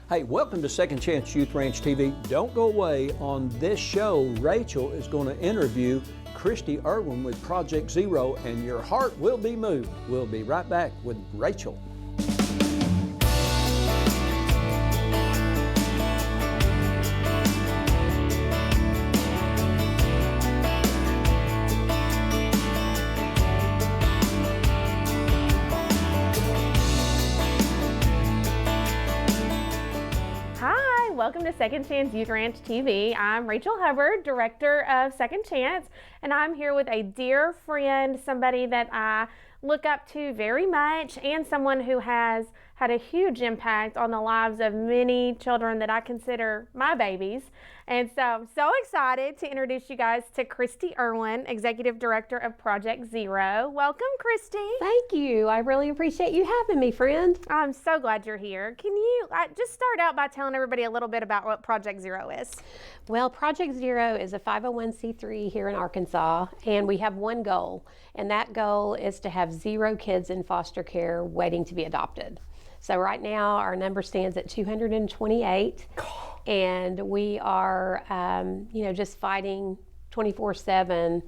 Hey, welcome to Second Chance Youth Ranch TV. Don't go away. On this show, Rachel is going to interview Christy Irwin with Project Zero, and your heart will be moved. We'll be right back with Rachel. Welcome to Second Chance Youth Ranch TV. I'm Rachel Hubbard, Director of Second Chance, and I'm here with a dear friend, somebody that I look up to very much, and someone who has had a huge impact on the lives of many children that I consider my babies. And so I'm so excited to introduce you guys to Christy Irwin, Executive Director of Project Zero. Welcome, Christy. Thank you. I really appreciate you having me, friend. I'm so glad you're here. Can you just start out by telling everybody a little bit about what Project Zero is? Well, Project Zero is a 501c3 here in Arkansas, and we have one goal, and that goal is to have 0 kids in foster care waiting to be adopted. So right now our number stands at 228, and we are just fighting 24/7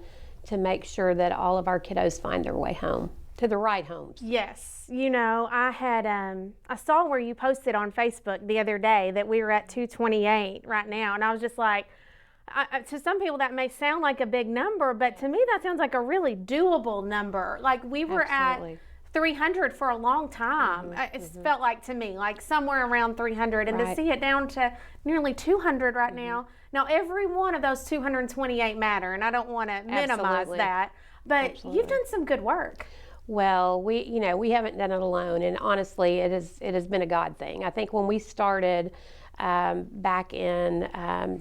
to make sure that all of our kiddos find their way home, to the right homes. Yes. You know, I had I saw where you posted on Facebook the other day that we were at 228 right now, and I was just like, to some people that may sound like a big number, but to me that sounds like a really doable number. Like we were Absolutely. at 300 for a long time. It felt like to me, like somewhere around 300, and to see it down to nearly 200 right now. Now, every one of those 228 matter, and I don't want to minimize that, but you've done some good work. Well, we haven't done it alone, and honestly, it has been a God thing. I think when we started back in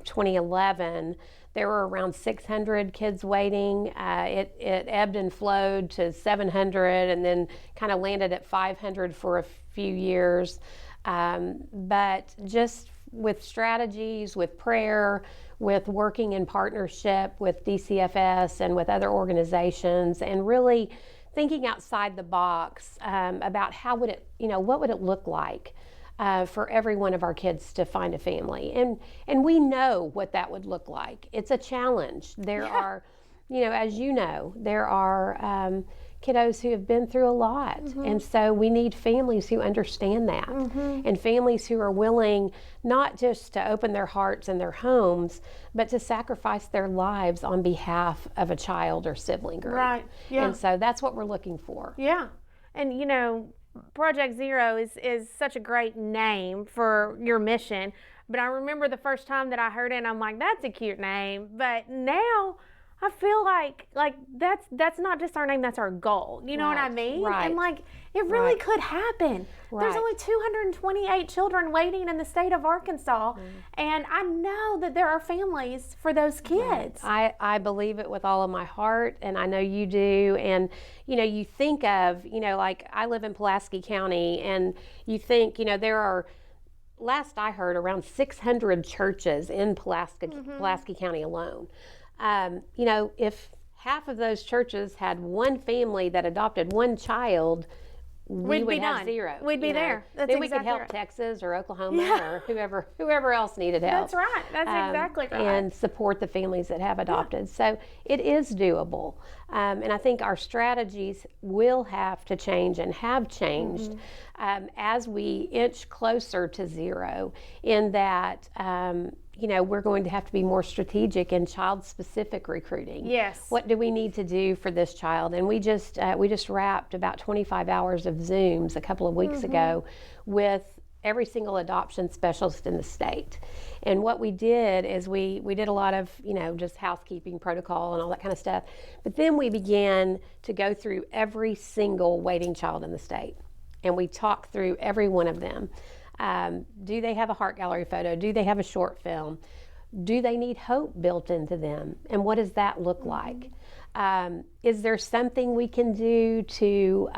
2011, there were around 600 kids waiting. It ebbed and flowed to 700, and then kind of landed at 500 for a few years. But just with strategies, with prayer, with working in partnership with DCFS and with other organizations, and really thinking outside the box about what would it look like for every one of our kids to find a family. And we know what that would look like. It's a challenge. There are, as you know, there are kiddos who have been through a lot. And so we need families who understand that, and families who are willing not just to open their hearts and their homes, but to sacrifice their lives on behalf of a child or sibling group. Right. Yeah. And so that's what we're looking for. Yeah. And Project Zero is such a great name for your mission, but I remember the first time that I heard it and I'm like, that's a cute name. But now I feel like that's not just our name, that's our goal. You know what I mean? Right. And like it really could happen. There's only 228 children waiting in the state of Arkansas, and I know that there are families for those kids. I believe it with all of my heart, and I know you do. And you think of, like I live in Pulaski County, and you think, there are, last I heard, around 600 churches in Pulaski County alone. If half of those churches had one family that adopted one child, we would have 0. We'd be there. That's then exactly we could help right. Texas or Oklahoma or whoever else needed help. That's right. That's exactly right. And support the families that have adopted. So it is doable. And I think our strategies will have to change and have changed as we inch closer to 0, in that we're going to have to be more strategic in child-specific recruiting. Yes. What do we need to do for this child? And we just wrapped about 25 hours of Zooms a couple of weeks ago with every single adoption specialist in the state. And what we did is we did a lot of, just housekeeping protocol and all that kind of stuff. But then we began to go through every single waiting child in the state. And we talked through every one of them. Do they have a heart gallery photo? Do they have a short film? Do they need hope built into them? And what does that look like? Is there something we can do to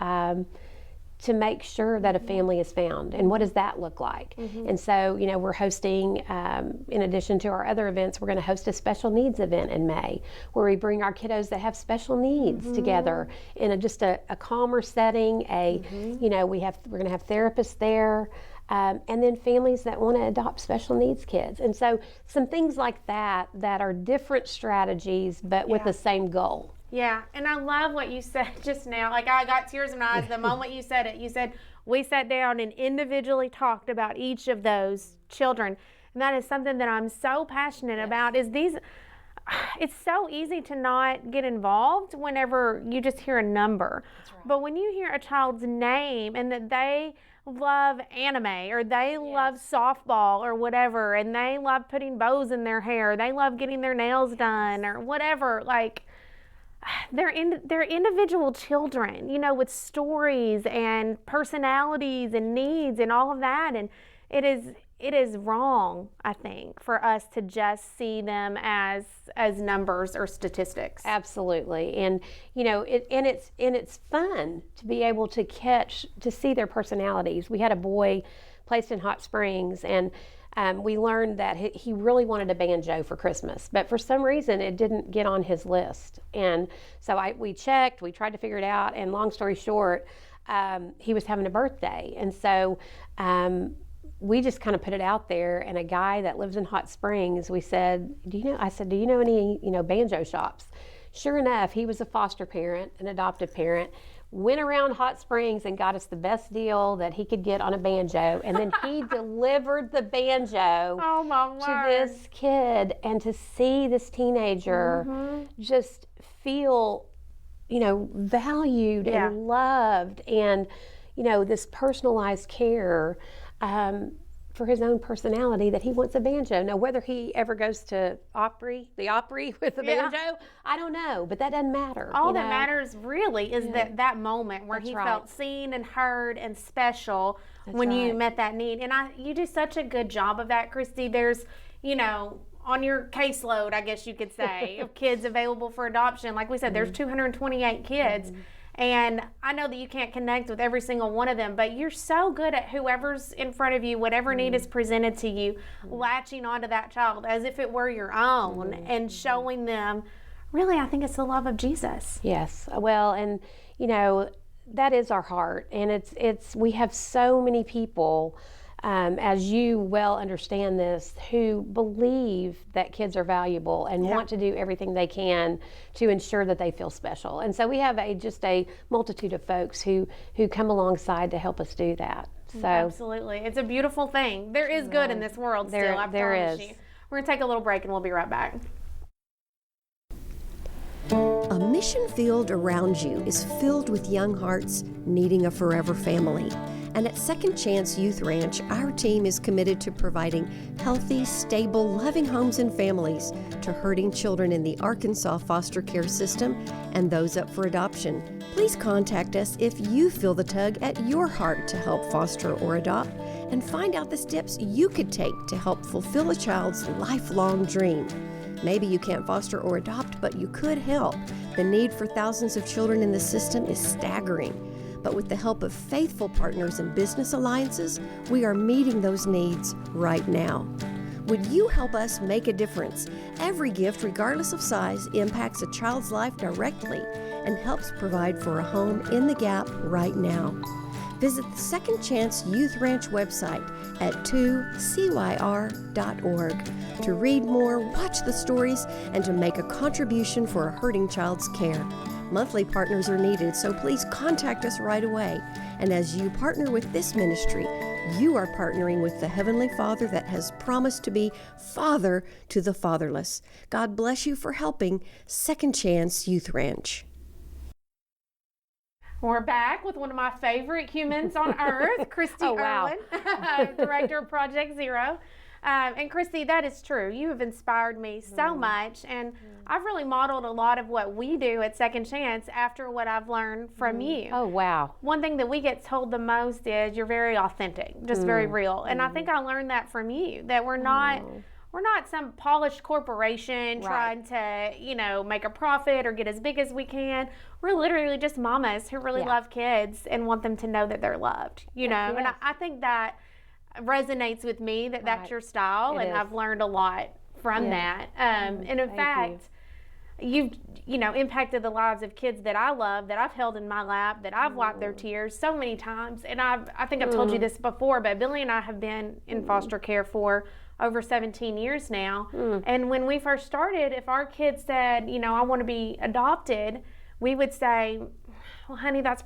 make sure that a family is found? And what does that look like? And so, we're hosting, in addition to our other events, we're going to host a special needs event in May, where we bring our kiddos that have special needs together in just a calmer setting. We're going to have therapists there. and then families that want to adopt special needs kids. And so some things like that are different strategies, but with the same goal. Yeah, and I love what you said just now. Like, I got tears in my eyes the moment you said it. You said, we sat down and individually talked about each of those children. And that is something that I'm so passionate about, is it's so easy to not get involved whenever you just hear a number. Right. But when you hear a child's name and that they love anime, or they love softball or whatever, and they love putting bows in their hair, they love getting their nails done or whatever, like, they're individual children, you know, with stories and personalities and needs and all of that. And it is wrong, I think, for us to just see them as numbers or statistics. Absolutely. And you know, it's fun to be able to see their personalities. We had a boy placed in Hot Springs, and we learned that he really wanted a banjo for Christmas, but for some reason it didn't get on his list. And so we checked, we tried to figure it out, and long story short, he was having a birthday. And so we just kind of put it out there, and a guy that lives in Hot Springs, I said, do you know any, banjo shops? Sure enough, he was a foster parent, an adoptive parent, went around Hot Springs and got us the best deal that he could get on a banjo, and then he delivered the banjo to this kid. And to see this teenager just feel, valued and loved, and this personalized care for his own personality, that he wants a banjo. Now, whether he ever goes to the Opry with the banjo, I don't know, but that doesn't matter. All that matters really is that moment where he felt seen and heard and special when you met that need. And you do such a good job of that, Christy. There's, on your caseload, I guess you could say, of kids available for adoption. Like we said, there's 228 kids. And I know that you can't connect with every single one of them, but you're so good at whoever's in front of you, whatever need is presented to you, latching onto that child as if it were your own, and showing them, really, I think it's the love of Jesus. Yes. Well, and that is our heart. And we have so many people, as you well understand this, who believe that kids are valuable and want to do everything they can to ensure that they feel special. And so we have just a multitude of folks who come alongside to help us do that. So absolutely. It's a beautiful thing. There is good in this world still, I promise you. We're going to take a little break and we'll be right back. A mission field around you is filled with young hearts needing a forever family. And at Second Chance Youth Ranch, our team is committed to providing healthy, stable, loving homes and families to hurting children in the Arkansas foster care system and those up for adoption. Please contact us if you feel the tug at your heart to help foster or adopt, and find out the steps you could take to help fulfill a child's lifelong dream. Maybe you can't foster or adopt, but you could help. The need for thousands of children in the system is staggering. But with the help of faithful partners and business alliances, we are meeting those needs right now. Would you help us make a difference? Every gift, regardless of size, impacts a child's life directly and helps provide for a home in the gap right now. Visit the Second Chance Youth Ranch website at 2CYR.org to read more, watch the stories, and to make a contribution for a hurting child's care. Monthly partners are needed, so please contact us right away. And as you partner with this ministry, you are partnering with the Heavenly Father that has promised to be Father to the fatherless. God bless you for helping Second Chance Youth Ranch. We're back with one of my favorite humans on earth, Christy Irwin, Director of Project Zero. And Christy, that is true. You have inspired me so much, and I've really modeled a lot of what we do at Second Chance after what I've learned from you. Oh, wow. One thing that we get told the most is you're very authentic, just very real. And I think I learned that from you, that we're not some polished corporation trying to, make a profit or get as big as we can. We're literally just mamas who really love kids and want them to know that they're loved, And I think that resonates with me, that's your style, and I've learned a lot from that. And in fact, you've impacted the lives of kids that I love, that I've held in my lap, that I've wiped their tears so many times. And I think I've told you this before, but Billy and I have been in foster care for over 17 years now. And when we first started, if our kids said, I want to be adopted, we would say, well, honey, that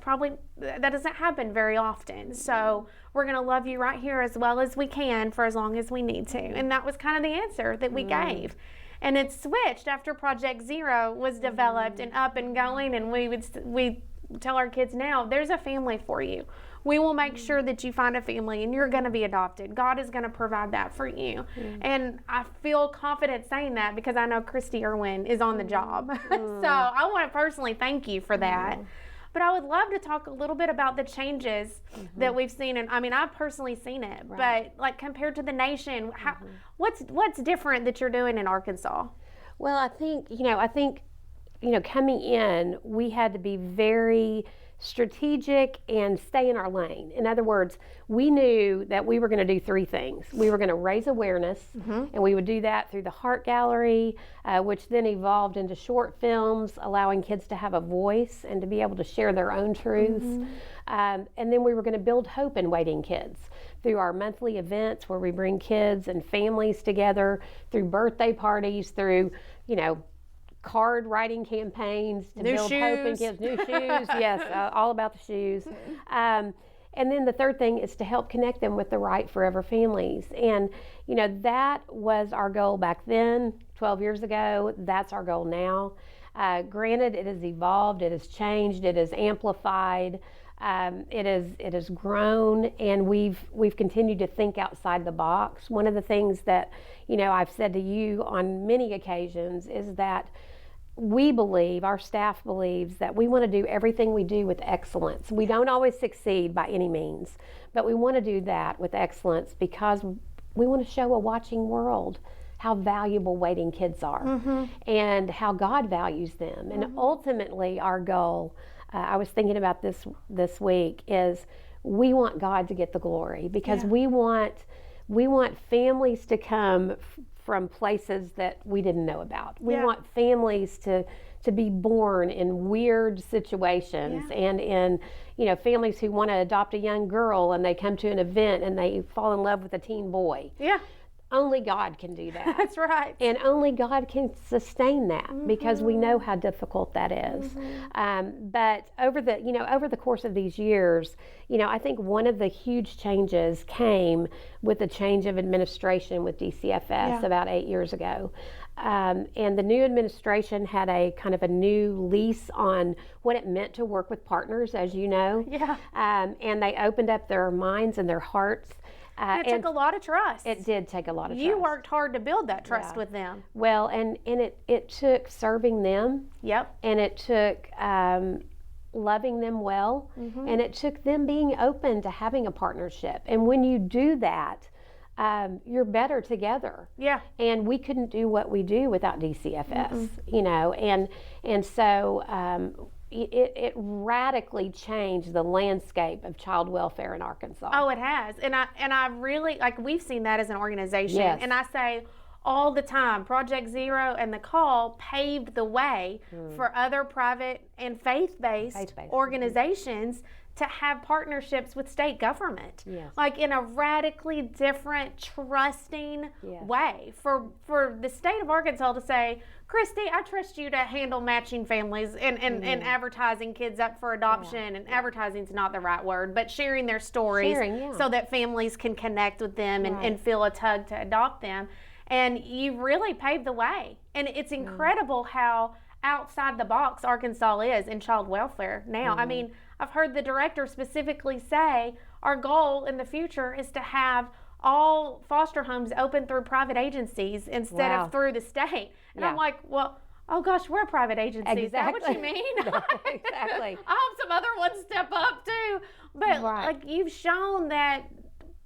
doesn't happen very often. So we're going to love you right here as well as we can for as long as we need to. And that was kind of the answer that we gave. And it switched after Project Zero was developed and up and going. And we tell our kids now, there's a family for you. We will make sure that you find a family and you're going to be adopted. God is going to provide that for you. And I feel confident saying that because I know Christy Irwin is on the job. So I want to personally thank you for that. But I would love to talk a little bit about the changes that we've seen. And I mean, I've personally seen it, but like compared to the nation, what's different that you're doing in Arkansas? Well, I think, coming in, we had to be very strategic and stay in our lane. In other words, we knew that we were going to do three things. We were going to raise awareness, and we would do that through the Heart Gallery, which then evolved into short films, allowing kids to have a voice and to be able to share their own truths. And then we were going to build hope in waiting kids through our monthly events where we bring kids and families together, through birthday parties, through, card writing campaigns to new build shoes. hope in kids. New shoes, yes, all about the shoes. And then the third thing is to help connect them with the right forever families. And, that was our goal back then, 12 years ago. That's our goal now. Granted, it has evolved, it has changed, it has amplified. It has grown, and we've continued to think outside the box. One of the things that I've said to you on many occasions is that we believe, our staff believes, that we want to do everything we do with excellence. We don't always succeed by any means, but we want to do that with excellence because we want to show a watching world how valuable waiting kids are and how God values them. And ultimately, our goal, I was thinking about this week, is we want God to get the glory because we want families to come from places that we didn't know about. We want families to be born in weird situations and in families who want to adopt a young girl and they come to an event and they fall in love with a teen boy. Only God can do that. That's right. And only God can sustain that because we know how difficult that is. But over the course of these years, I think one of the huge changes came with the change of administration with DCFS about 8 years ago. And the new administration had a kind of a new lease on what it meant to work with partners, as you know. And they opened up their minds and their hearts. It took a lot of trust. It did take a lot of trust. You worked hard to build that trust with them. Well, and it took serving them. And it took loving them well. And it took them being open to having a partnership. And when you do that, you're better together. And we couldn't do what we do without DCFS, and so it radically changed the landscape of child welfare in Arkansas. Oh, it has. And I really, we've seen that as an organization. And I say all the time, Project Zero and the Call paved the way for other private and faith-based organizations to have partnerships with state government, in a radically different, trusting way. For the state of Arkansas to say, Christy, I trust you to handle matching families and advertising kids up for adoption. And advertising's not the right word, but sharing their stories so that families can connect with them and feel a tug to adopt them. And you really paved the way. And it's incredible how outside the box Arkansas is in child welfare now. I mean, I've heard the director specifically say our goal in the future is to have all foster homes open through private agencies instead of through the state. And I'm like, well, oh gosh, we're a private agency. Is that what you mean? Exactly. I hope some other ones step up too. But you've shown that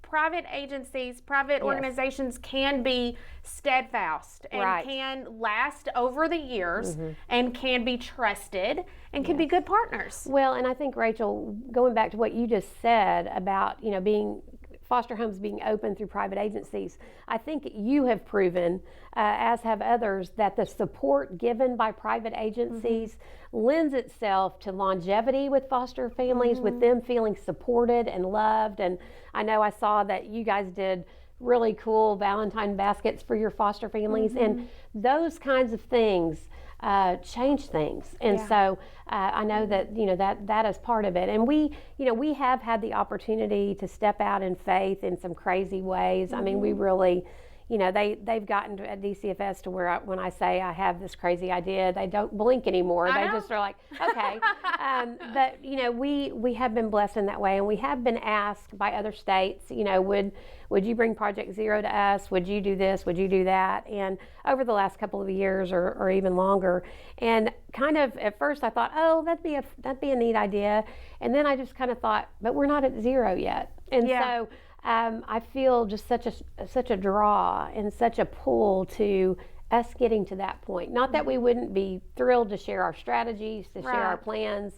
private agencies, private organizations can be steadfast and can last over the years and can be trusted and can be good partners. Well, and I think, Rachel, going back to what you just said about, being foster homes being open through private agencies, I think you have proven, as have others, that the support given by private agencies lends itself to longevity with foster families, with them feeling supported and loved. And I know I saw that you guys did really cool Valentine baskets for your foster families, and those kinds of things change things. And so I know that, you know, that is part of it. And we have had the opportunity to step out in faith in some crazy ways. I mean, we really, you know, they've gotten at DCFS to where when I say I have this crazy idea, they don't blink anymore. They just are like, okay. But, you know, we have been blessed in that way, and we have been asked by other states, you know, would you bring Project Zero to us? Would you do this? Would you do that? And over the last couple of years or even longer, and kind of at first I thought, oh, that'd be a neat idea. And then I just kind of thought, but we're not at zero yet. And so I feel just such a draw and such a pull to us getting to that point. Not that we wouldn't be thrilled to share our strategies, to share our plans,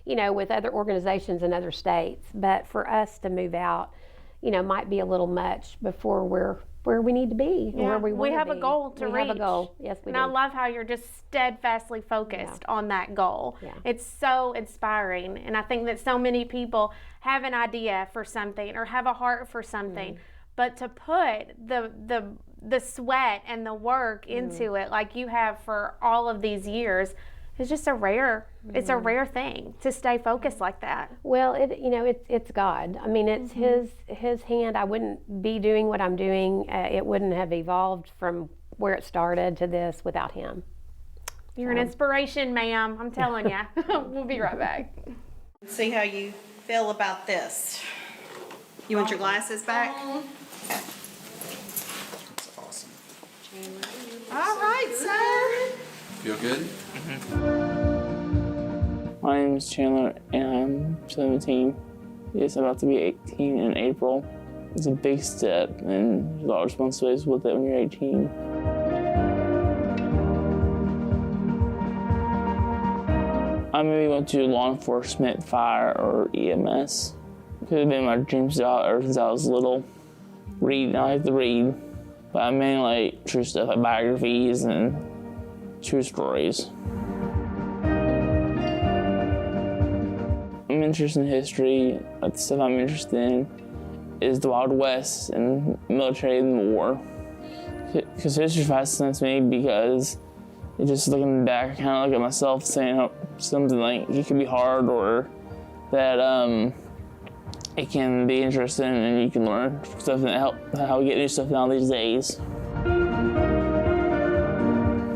you know, with other organizations in other states, but for us to move out, you know, might be a little much before we're where we need to be, where we want to be. We have a goal to reach. We have a goal, yes, we do. And I love how you're just steadfastly focused on that goal. It's so inspiring, and I think that so many people have an idea for something or have a heart for something, but to put the sweat and the work into it like you have for all of these years is just a rare, it's a rare thing to stay focused like that. Well, it's God. I mean, it's His hand. I wouldn't be doing what I'm doing. It wouldn't have evolved from where it started to this without Him. You're an inspiration, ma'am. I'm telling you. We'll be right back. See how you feel about this. You want your glasses back? That's awesome. All right, sir. Feel good? My name is Chandler and I'm 17. It's about to be 18 in April. It's a big step and there's a lot of responsibilities with it when you're 18. I maybe went to law enforcement, fire, or EMS. Could have been my dream job ever since I was little. Read, I like to read, but I mainly like true stuff like biographies and true stories. I'm interested in history. The stuff I'm interested in is the Wild West and military and war. Because history fascinates me because it's just looking back, I kind of look at myself saying something like it can be hard or that it can be interesting and you can learn stuff and help how we get new stuff now these days.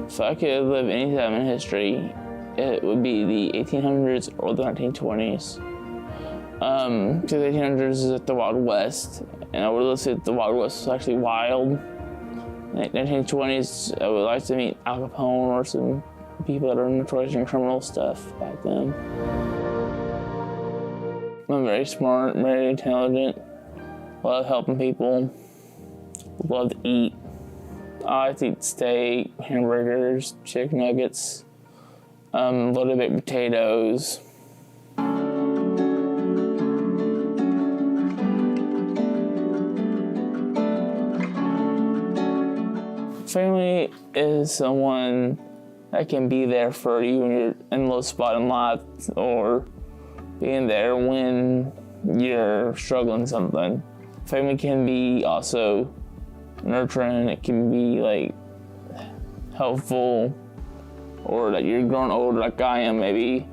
If I could live any time in history, it would be the 1800s or the 1920s. Because the 1800s is at the Wild West, and I would have said the Wild West was actually wild. In the 1920s, I would like to meet Al Capone or some people that are notorious in criminal stuff back then. I'm very smart, very intelligent, love helping people, love to eat. I like to eat steak, hamburgers, chicken nuggets, a little bit of potatoes. Family is someone that can be there for you when you're in a low spot in life or being there when you're struggling something. Family can be also nurturing, it can be like helpful, or that you're growing older like I am maybe,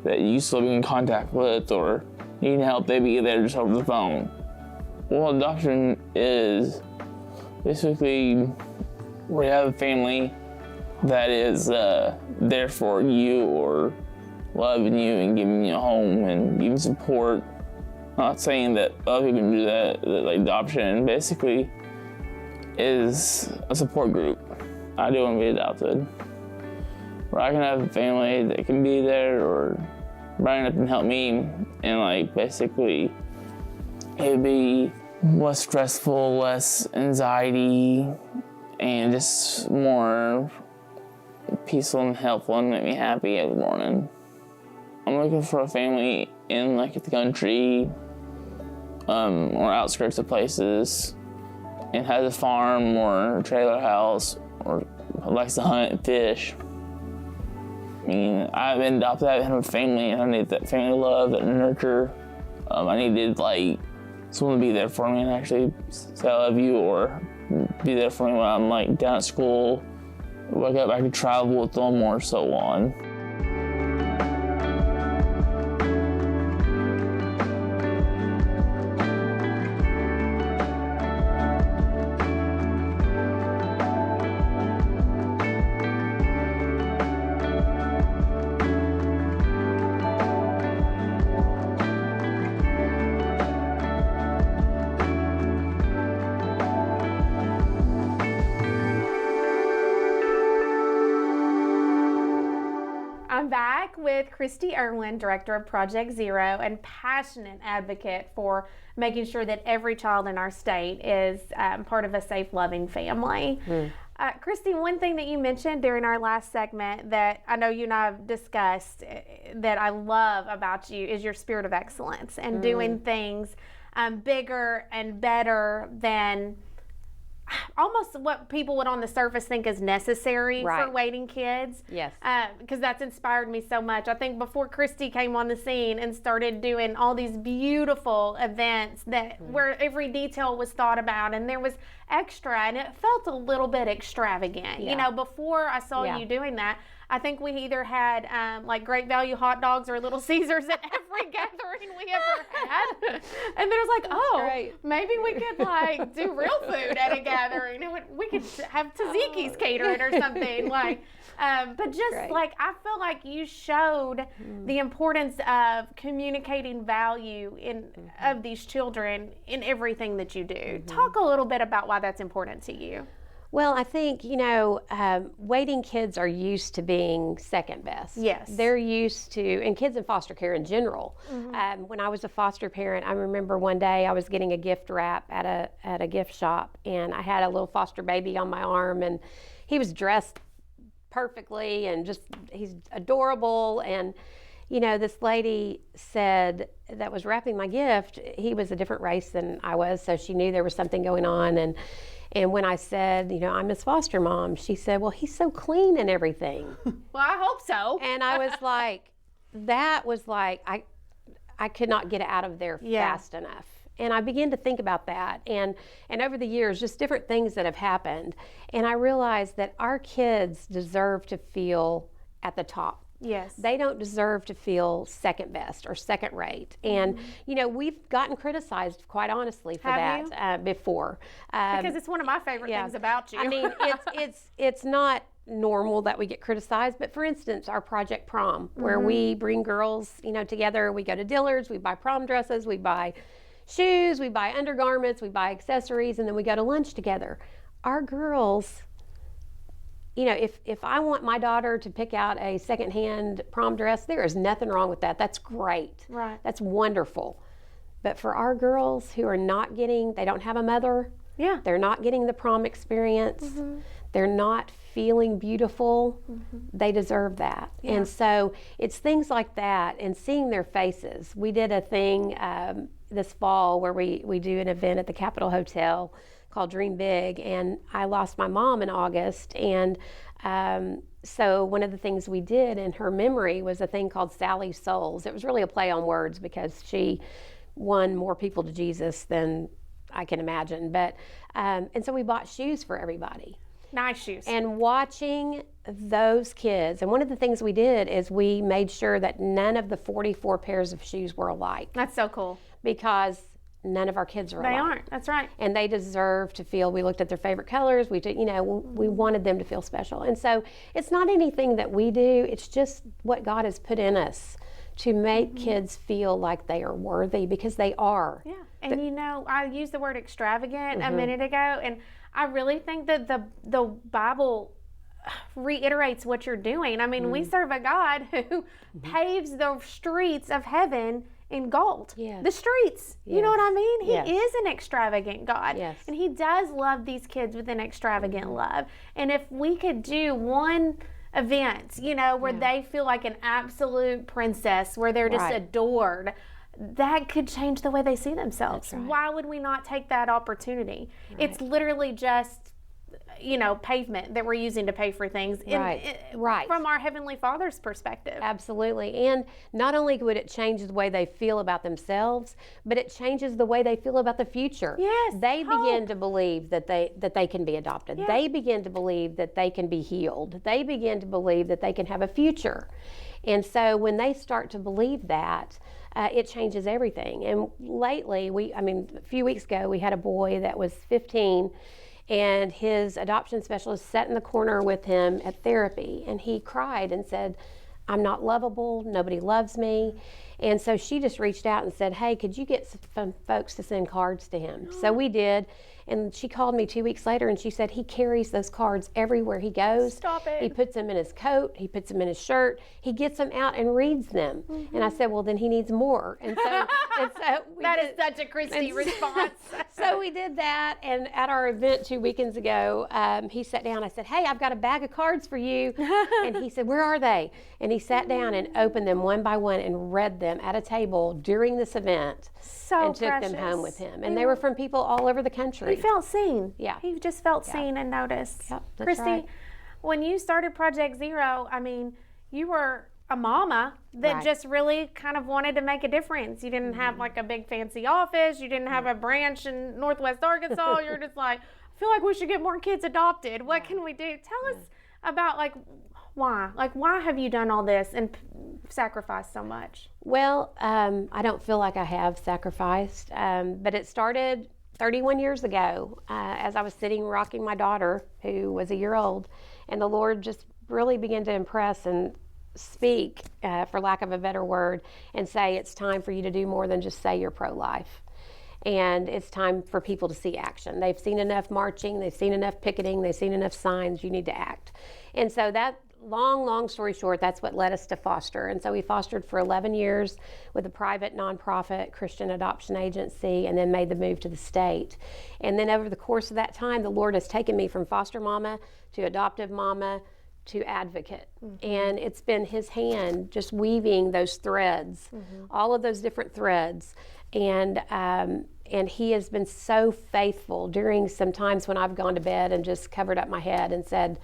that you still be in contact with or need help, they be there just over the phone. Well, adoption is basically where you have a family that is there for you or loving you and giving you a home and giving support. I'm not saying that other people can do that like adoption basically is a support group. I do want to be adopted, where I can have a family that can be there or bring up and help me, and like basically it'd be less stressful, less anxiety, and just more peaceful and helpful and make me happy every morning. I'm looking for a family in like the country or outskirts of places and has a farm or a trailer house or likes to hunt and fish. I mean, I've been adopted out of a family, and I need that family love, that nurture. I needed someone to be there for me and actually say I love you, or be there for me when I'm down at school, wake up, I can travel with them, or so on. I'm back with Christy Irwin, Director of Project Zero and passionate advocate for making sure that every child in our state is part of a safe, loving family. Christy, one thing that you mentioned during our last segment that I know you and I have discussed that I love about you is your spirit of excellence and doing things bigger and better than almost what people would on the surface think is necessary for waiting kids. Yes. Because that's inspired me so much. I think before Christy came on the scene and started doing all these beautiful events that where every detail was thought about and there was extra and it felt a little bit extravagant. You know, before I saw you doing that, I think we either had Great Value hot dogs or Little Caesars at every gathering we ever had. And there's maybe we could do real food at a gathering. We could have tzatziki's catered or something but just I feel like you showed the importance of communicating value of these children in everything that you do. Talk a little bit about why that's important to you. Well, I think, waiting kids are used to being second best. Yes. They're used to, and kids in foster care in general. When I was a foster parent, I remember one day I was getting a gift wrap at a gift shop, and I had a little foster baby on my arm, and he was dressed perfectly, and he's adorable, and this lady said that was wrapping my gift, he was a different race than I was, so she knew there was something going on, and when I said, I'm his foster mom, she said, well, he's so clean and everything. Well, I hope so. And I was I could not get out of there fast enough. And I began to think about that. And over the years, just different things that have happened. And I realized that our kids deserve to feel at the top. Yes. They don't deserve to feel second best or second rate. And, we've gotten criticized, quite honestly, for that before. Because it's one of my favorite things about you. I mean, it's not normal that we get criticized, but for instance, our Project Prom, where we bring girls, together, we go to Dillard's, we buy prom dresses, we buy shoes, we buy undergarments, we buy accessories, and then we go to lunch together. Our girls, if I want my daughter to pick out a secondhand prom dress, there is nothing wrong with that. That's great. Right. That's wonderful. But for our girls who are they don't have a mother. Yeah. They're not getting the prom experience. They're not feeling beautiful. They deserve that. Yeah. And so it's things like that and seeing their faces. We did a thing this fall where we do an event at the Capitol Hotel called Dream Big, and I lost my mom in August, and so one of the things we did in her memory was a thing called Sally's Souls. It was really a play on words because she won more people to Jesus than I can imagine, but and so we bought shoes for everybody. Nice shoes. And watching those kids, and one of the things we did is we made sure that none of the 44 pairs of shoes were alike. That's so cool. Because none of our kids are alike. They aren't. That's right. And they deserve to feel, we looked at their favorite colors, we wanted them to feel special. And so it's not anything that we do, it's just what God has put in us to make kids feel like they are worthy, because they are. Yeah. And I used the word extravagant a minute ago, and I really think that the Bible reiterates what you're doing. I mean, we serve a God who paves the streets of heaven in gold. Yes. The streets. Yes. You know what I mean? He Yes. is an extravagant God. Yes. And he does love these kids with an extravagant love. And if we could do one event, where they feel like an absolute princess, where they're just adored, that could change the way they see themselves. That's right. Why would we not take that opportunity? Right. It's literally just, pavement that we're using to pay for things Right. from our Heavenly Father's perspective. Absolutely. And not only would it change the way they feel about themselves, but it changes the way they feel about the future. Yes, They hope. begin to believe that they can be adopted. Yeah. They begin to believe that they can be healed. They begin to believe that they can have a future. And so when they start to believe that, it changes everything. And lately, a few weeks ago, we had a boy that was 15, and his adoption specialist sat in the corner with him at therapy, and he cried and said, "I'm not lovable, nobody loves me." And so she just reached out and said, "Hey, could you get some folks to send cards to him?" So we did, and she called me 2 weeks later and she said he carries those cards everywhere he goes. Stop it. He puts them in his coat, he puts them in his shirt, he gets them out and reads them. And I said, well, then he needs more. And so, That is such a Christy response. So we did that, and at our event 2 weekends ago, he sat down. I said, "Hey, I've got a bag of cards for you." And he said, "Where are they?" And he sat down and opened them one by one and read them at a table during this event, and took them home with him. And they were from people all over the country. He felt seen. Yeah. He just felt seen and noticed. Yep, that's Christy, right. when you started Project Zero, you were a mama that Right. just really kind of wanted to make a difference. You didn't have like a big fancy office. You didn't have a branch in Northwest Arkansas. You're just like, I feel like we should get more kids adopted. What can we do? Tell us about why? Why have you done all this and sacrificed so much? Well, I don't feel like I have sacrificed, but it started 31 years ago as I was sitting rocking my daughter, who was a year old, and the Lord just really began to impress and speak, for lack of a better word, and say it's time for you to do more than just say you're pro-life. And it's time for people to see action. They've seen enough marching, they've seen enough picketing, they've seen enough signs, you need to act. And so that, long story short, that's what led us to foster. And so we fostered for 11 years with a private nonprofit Christian adoption agency, and then made the move to the state. And then over the course of that time, the Lord has taken me from foster mama to adoptive mama to advocate. And it's been His hand just weaving those threads, all of those different threads. And He has been so faithful during some times when I've gone to bed and just covered up my head and said,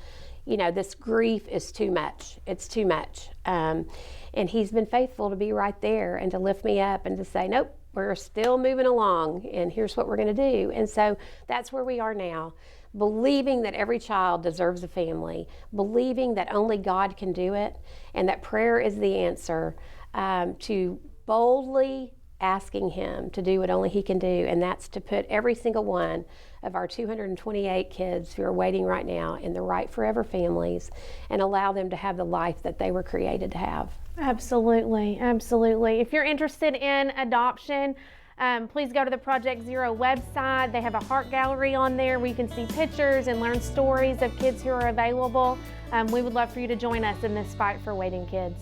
this grief is too much. It's too much. And He's been faithful to be right there and to lift me up and to say, nope, we're still moving along, and here's what we're going to do. And so that's where we are now, believing that every child deserves a family, believing that only God can do it, and that prayer is the answer, to boldly asking Him to do what only He can do, and that's to put every single one of our 228 kids who are waiting right now in the right forever families and allow them to have the life that they were created to have. Absolutely, absolutely. If you're interested in adoption, please go to the Project Zero website. They have a heart gallery on there where you can see pictures and learn stories of kids who are available. We would love for you to join us in this fight for waiting kids.